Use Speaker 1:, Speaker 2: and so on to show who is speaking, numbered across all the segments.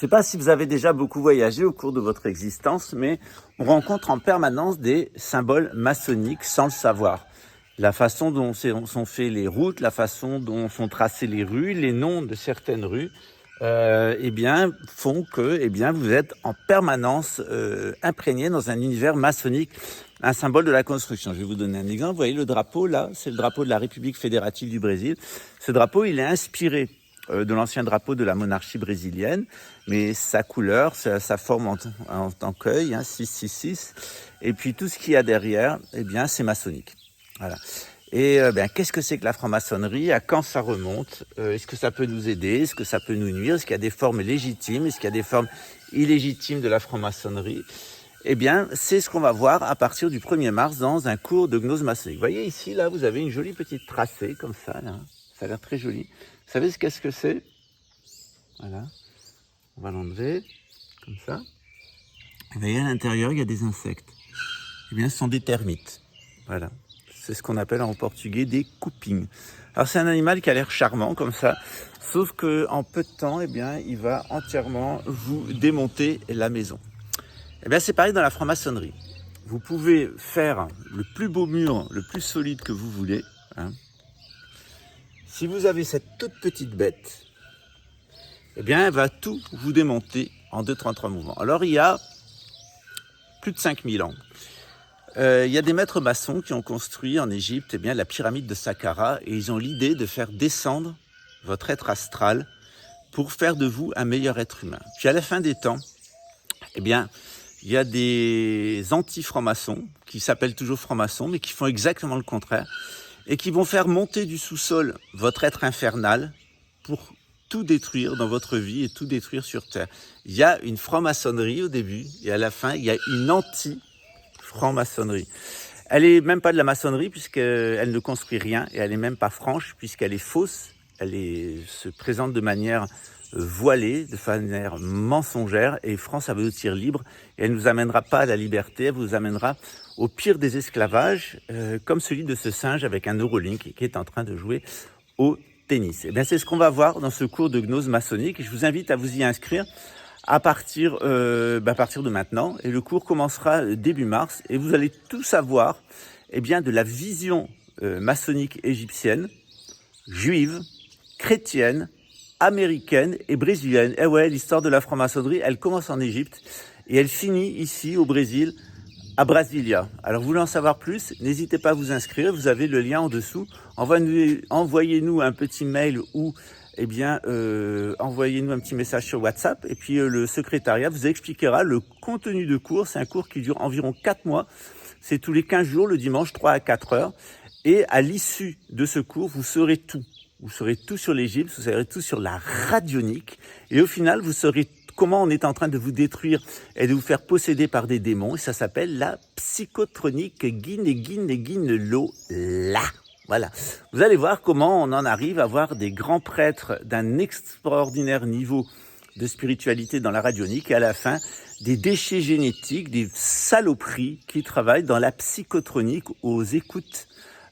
Speaker 1: ne sais pas si vous avez déjà beaucoup voyagé au cours de votre existence, mais on rencontre en permanence des symboles maçonniques sans le savoir. La façon dont sont faites les routes, la façon dont sont tracées les rues, les noms de certaines rues, eh bien, font que eh bien, vous êtes en permanence imprégné dans un univers maçonnique, un symbole de la construction. Je vais vous donner un exemple. Vous voyez le drapeau là, c'est le drapeau de la République fédérative du Brésil. Ce drapeau, il est inspiré de l'ancien drapeau de la monarchie brésilienne, mais sa couleur, sa forme en tant qu'œil, 666, et puis tout ce qu'il y a derrière, eh bien, c'est maçonnique. Voilà. Et qu'est-ce que c'est que la franc-maçonnerie? À quand ça remonte? Est-ce que ça peut nous aider? Est-ce que ça peut nous nuire? Est-ce qu'il y a des formes légitimes? Est-ce qu'il y a des formes illégitimes de la franc-maçonnerie? Eh bien, c'est ce qu'on va voir à partir du 1er mars dans un cours de gnose maçonnique. Vous voyez ici, là, vous avez une jolie petite tracée comme ça, là. Ça a l'air très joli. Vous savez qu'est-ce que c'est? Voilà. On va l'enlever, comme ça. Et vous voyez, à l'intérieur, il y a des insectes. Eh bien, ce sont des termites. Voilà. C'est ce qu'on appelle en portugais des cupins. Alors, c'est un animal qui a l'air charmant, comme ça. Sauf qu'en peu de temps, eh bien, il va entièrement vous démonter la maison. Eh bien, c'est pareil dans la franc-maçonnerie. Vous pouvez faire le plus beau mur, le plus solide que vous voulez. Si vous avez cette toute petite bête, eh bien, elle va tout vous démonter en 2-3 mouvements. Alors, il y a plus de 5000 ans, il y a des maîtres maçons qui ont construit en Égypte la pyramide de Saqqara et ils ont l'idée de faire descendre votre être astral pour faire de vous un meilleur être humain. Puis à la fin des temps, eh bien, il y a des anti-francs-maçons qui s'appellent toujours francs-maçons mais qui font exactement le contraire et qui vont faire monter du sous-sol votre être infernal pour tout détruire dans votre vie et tout détruire sur Terre. Il y a une franc-maçonnerie au début et à la fin, il y a une anti-franc-maçonnerie. Elle est même pas de la maçonnerie puisqu'elle ne construit rien et elle est même pas franche puisqu'elle est fausse. Se présente de manière voilée, de manière mensongère et franc, ça veut dire libre et elle ne vous amènera pas à la liberté, elle vous amènera au pire des esclavages comme celui de ce singe avec un Neuralink qui est en train de jouer au tennis. Et bien, c'est ce qu'on va voir dans ce cours de gnose maçonnique. Je vous invite à vous y inscrire à partir de maintenant. Et le cours commencera début mars. Et vous allez tout savoir de la vision maçonnique égyptienne, juive, chrétienne, américaine et brésilienne. Et ouais, l'histoire de la franc-maçonnerie, elle commence en Égypte et elle finit ici au Brésil, à Brasilia. Alors, vous voulez en savoir plus? N'hésitez pas à vous inscrire. Vous avez le lien en dessous. Envoyez-nous un petit mail ou, envoyez-nous un petit message sur WhatsApp. Et puis, le secrétariat vous expliquera le contenu de cours. C'est un cours qui dure environ 4 mois. C'est tous les 15 jours, le dimanche, 3 à 4 heures. Et à l'issue de ce cours, vous saurez tout. Vous saurez tout sur l'Égypte, vous saurez tout sur la radionique. Et au final, vous saurez comment on est en train de vous détruire et de vous faire posséder par des démons. Et ça s'appelle la psychotronique Guineguineguinelola. Voilà. Vous allez voir comment on en arrive à voir des grands prêtres d'un extraordinaire niveau de spiritualité dans la radionique et à la fin, des déchets génétiques, des saloperies qui travaillent dans la psychotronique aux écoutes.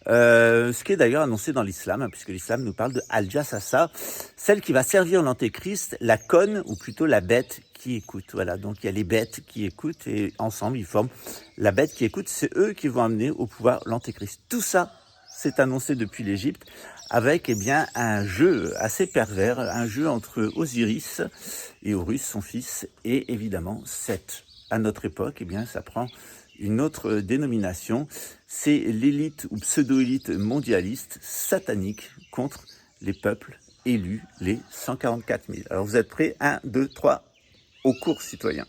Speaker 1: Ce qui est d'ailleurs annoncé dans l'islam, puisque l'islam nous parle de Al-Jassasa, celle qui va servir l'antéchrist, la conne, ou plutôt la bête qui écoute. Voilà, donc il y a les bêtes qui écoutent, et ensemble ils forment la bête qui écoute, c'est eux qui vont amener au pouvoir l'antéchrist. Tout ça, c'est annoncé depuis l'Égypte, avec un jeu assez pervers, un jeu entre Osiris et Horus, son fils, et évidemment Seth. À notre époque, ça prend une autre dénomination, c'est l'élite ou pseudo-élite mondialiste satanique contre les peuples élus, les 144 000. Alors vous êtes prêts? 1, 2, 3, au cours citoyen.